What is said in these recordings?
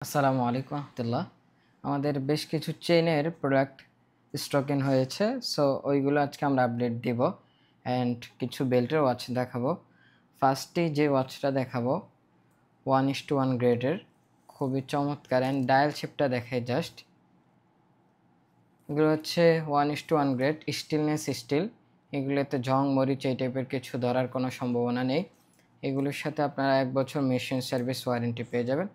আসসালামু আলাইকুম রহমতুল্লাহ। আমাদের বেশ কিছু চেইনের প্রোডাক্ট স্টক ইন হয়েছে, সো ওইগুলো আজকে আমরা আপডেট দিব অ্যান্ড কিছু বেল্টের ওয়াচ দেখাবো। ফার্স্টে যে ওয়াচটা দেখাবো 1:1 গ্রেডের, খুবই চমৎকার অ্যান্ড ডায়াল শেপটা দেখায় জাস্ট। এগুলো হচ্ছে 1:1 গ্রেড, স্টিলনেস স্টিল। এগুলোতে জং মরিচ এই টাইপের কিছু ধরার কোনো সম্ভাবনা নেই। এগুলোর সাথে আপনারা 1 বছর মেশিন সার্ভিস ওয়ারেন্টি পেয়ে যাবেন।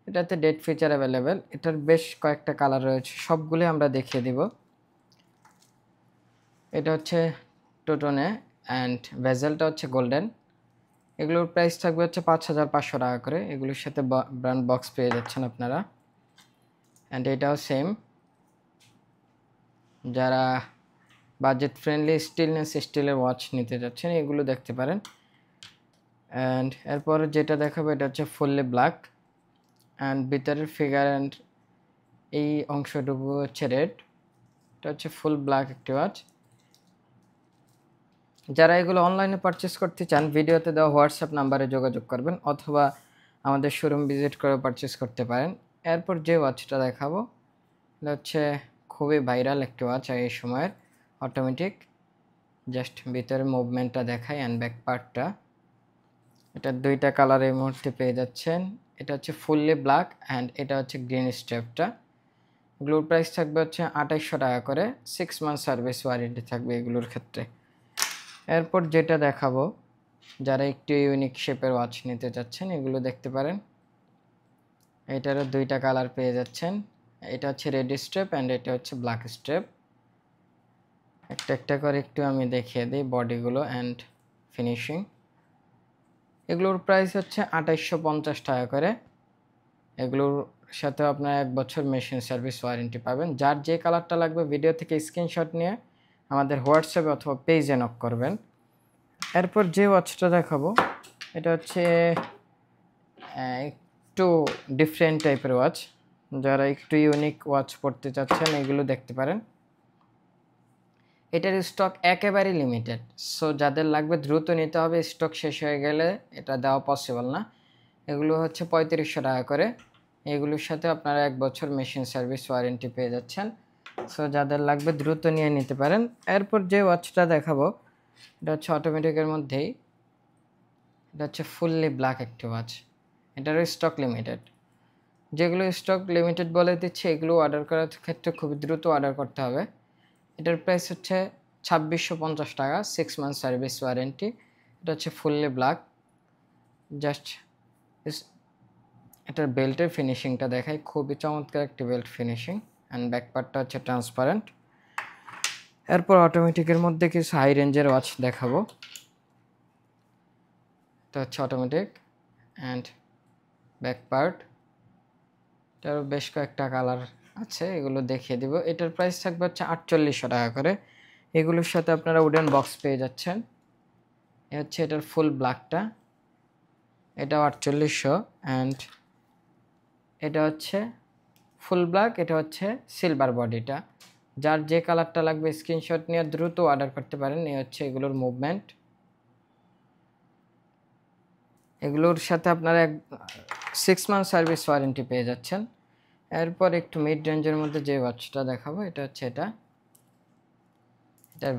এটাতে ডেট ফিচার অ্যাভেলেবেল। এটার বেশ কয়েকটা কালার রয়েছে, সবগুলি আমরা দেখিয়ে দিব। এটা হচ্ছে টোটনে অ্যান্ড ভেজেলটা হচ্ছে গোল্ডেন। এগুলোর প্রাইস থাকবে হচ্ছে 5,500 টাকা করে। এগুলোর সাথে ব্র্যান্ড বক্স পেয়ে যাচ্ছেন আপনারা। অ্যান্ড এটাও সেম, যারা বাজেট ফ্রেন্ডলি স্টিলনেস স্টিলের ওয়াচ নিতে যাচ্ছেন এগুলো দেখতে পারেন। অ্যান্ড এরপর যেটা দেখাবো এটা হচ্ছে ফুললি ব্ল্যাক অ্যান্ড ভিতরের ফিগার অ্যান্ড এই অংশটুকু হচ্ছে রেড। এটা হচ্ছে ফুল ব্ল্যাক একটি ওয়াচ। যারা এগুলো অনলাইনে পারচেস করতে চান ভিডিওতে দেওয়া হোয়াটসঅ্যাপ নাম্বারে যোগাযোগ করবেন অথবা আমাদের শোরুম ভিজিট করে পারচেস করতে পারেন। এরপর যে ওয়াচটা দেখাবো এটা হচ্ছে খুবই ভাইরাল একটি ওয়াচ এই সময়ের, অটোমেটিক। জাস্ট ভিতরে মুভমেন্টটা দেখায় অ্যান্ড ব্যাক পার্টটা। এটা দুইটা কালার এই মুহূর্তে পেয়ে যাচ্ছেন। এটা হচ্ছে ফুললি ব্ল্যাক অ্যান্ড এটা হচ্ছে গ্রিন স্টেপটা। এগুলোর প্রাইস থাকবে হচ্ছে 2800 টাকা করে। 6 মান্থ সার্ভিস ওয়ারেন্টি থাকবে এগুলোর ক্ষেত্রে। এরপর যেটা দেখাবো, যারা একটু ইউনিক শেপের ওয়াচ নিতে চাচ্ছেন এগুলো দেখতে পারেন। এটারও দুইটা কালার পেয়ে যাচ্ছেন। এটা হচ্ছে রেড স্ট্রেপ অ্যান্ড এটা হচ্ছে ব্ল্যাক স্ট্রেপ। একটা একটা করে একটু আমি দেখিয়ে দিই বডিগুলো অ্যান্ড ফিনিশিং। এগুলোর প্রাইস হচ্ছে 2850 টাকা করে। এগুলোর সাথে আপনার 1 বছর মেশিন সার্ভিস ওয়ারেন্টি পাবেন। যার যে কালারটা লাগবে ভিডিও থেকে স্ক্রিনশট নিয়ে আমাদের হোয়াটসঅ্যাপে অথবা পেজে নক করবেন। এরপর যে ওয়াচটা দেখাবো এটা হচ্ছে একটু ডিফারেন্ট টাইপের ওয়াচ। যারা একটু ইউনিক ওয়াচ পড়তে চাচ্ছেন এগুলো দেখতে পারেন। এটার স্টক একেবারে লিমিটেড, সো যাদের লাগবে দ্রুত নিতে হবে, স্টক শেষ হয়ে গেলে এটা দেওয়া পসিবল না। এগুলো হচ্ছে 3500 টাকা করে। এগুলোর সাথে আপনারা 1 বছর মেশিন সার্ভিস ওয়ারেন্টি পেয়ে যাচ্ছেন, সো যাদের লাগবে দ্রুত নিয়ে নিতে পারেন। এরপর যে ওয়াচটা দেখাবো এটা হচ্ছে অটোমেটিকের মধ্যেই। এটা হচ্ছে ফুললি ব্ল্যাক একটি ওয়াচ। এটারও স্টক লিমিটেড। যেগুলো স্টক লিমিটেড বলে দিচ্ছে এগুলো অর্ডার করার ক্ষেত্রে খুব দ্রুত অর্ডার করতে হবে। এটার প্রাইস হচ্ছে 2650 টাকা, 6 মান্থ সার্ভিস ওয়ারেন্টি। এটা হচ্ছে ফুললি ব্ল্যাক। জাস্ট এটার বেল্টের ফিনিশিংটা দেখায়, খুবই চমৎকার একটি বেল্ট ফিনিশিং অ্যান্ড ব্যাকপার্টটা হচ্ছে ট্রান্সপারেন্ট। এরপর অটোমেটিকের মধ্যে কিছু হাই রেঞ্জের ওয়াচ দেখাবো। এটা হচ্ছে অটোমেটিক অ্যান্ড ব্যাকপার্ট। এটারও বেশ কয়েকটা কালার আছে, এগুলো দেখিয়ে দিব। এটার প্রাইস থাকবে হচ্ছে 4800 টাকা করে। এগুলোর সাথে আপনারা উডেন বক্স পেয়ে যাচ্ছেন। এ হচ্ছে এটার ফুল ব্ল্যাকটা, এটাও 4800 অ্যান্ড এটা হচ্ছে ফুল ব্ল্যাক, এটা হচ্ছে সিলভার বডিটা। যার যে কালারটা লাগবে স্ক্রিনশট নিয়ে দ্রুত অর্ডার করতে পারেন। এই হচ্ছে এগুলোর মুভমেন্ট। এগুলোর সাথে আপনারা 6 মান্থ সার্ভিস ওয়ারেন্টি পেয়ে যাচ্ছেন। এরপর একটু মিড রেঞ্জের মধ্যে যে ওয়াচটা দেখাবো এটা হচ্ছে এটার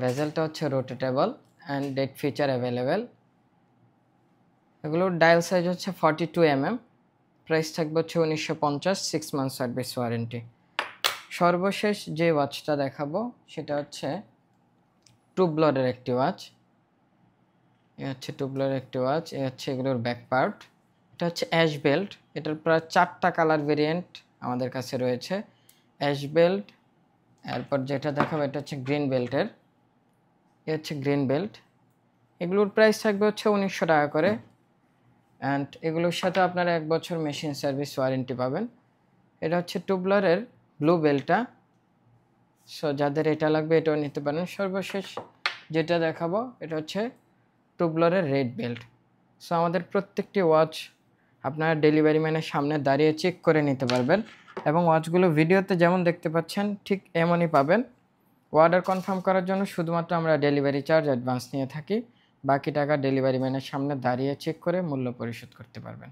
ভেজেলটা হচ্ছে rotatable and date feature available. এগুলোর ডায়াল সাইজ হচ্ছে 42 mm। প্রাইস থাকবে হচ্ছে 1950, 6 মান্থ সার্ভিস ওয়ারেন্টি। সর্বশেষ যে ওয়াচটা দেখাবো সেটা হচ্ছে টুবলারের একটি ওয়াচ। এ হচ্ছে টুবলারের একটি ওয়াচ। এ হচ্ছে এগুলোর ব্যাক পার্ট। এটা হচ্ছে অ্যাশ বেল্ট। এটার প্রায় 4টা কালার ভেরিয়েন্ট আমাদের কাছে রয়েছে। অ্যাশ বেল্ট, এরপর যেটা দেখাবো এটা হচ্ছে গ্রিন বেল্টের। এ হচ্ছে গ্রিন বেল্ট। এগুলোর প্রাইস থাকবে হচ্ছে 1900 টাকা করে অ্যান্ড এগুলোর সাথে আপনারা 1 বছর মেশিন সার্ভিস ওয়ারেন্টি পাবেন। এটা হচ্ছে টুবলারের ব্লু বেল্টটা, সো যাদের এটা লাগবে এটাও নিতে পারেন। সর্বশেষ যেটা দেখাবো এটা হচ্ছে টুবলারের রেড বেল্ট। সো আমাদের প্রত্যেকটি ওয়াচ আপনারা ডেলিভারি ম্যানের সামনে দাঁড়িয়ে চেক করে নিতে পারবেন এবং ওয়াচগুলো ভিডিওতে যেমন দেখতে পাচ্ছেন ঠিক এমনই পাবেন। অর্ডার কনফার্ম করার জন্য শুধুমাত্র আমরা ডেলিভারি চার্জ অ্যাডভান্স নিয়ে থাকি, বাকি টাকা ডেলিভারি ম্যানের সামনে দাঁড়িয়ে চেক করে মূল্য পরিশোধ করতে পারবেন।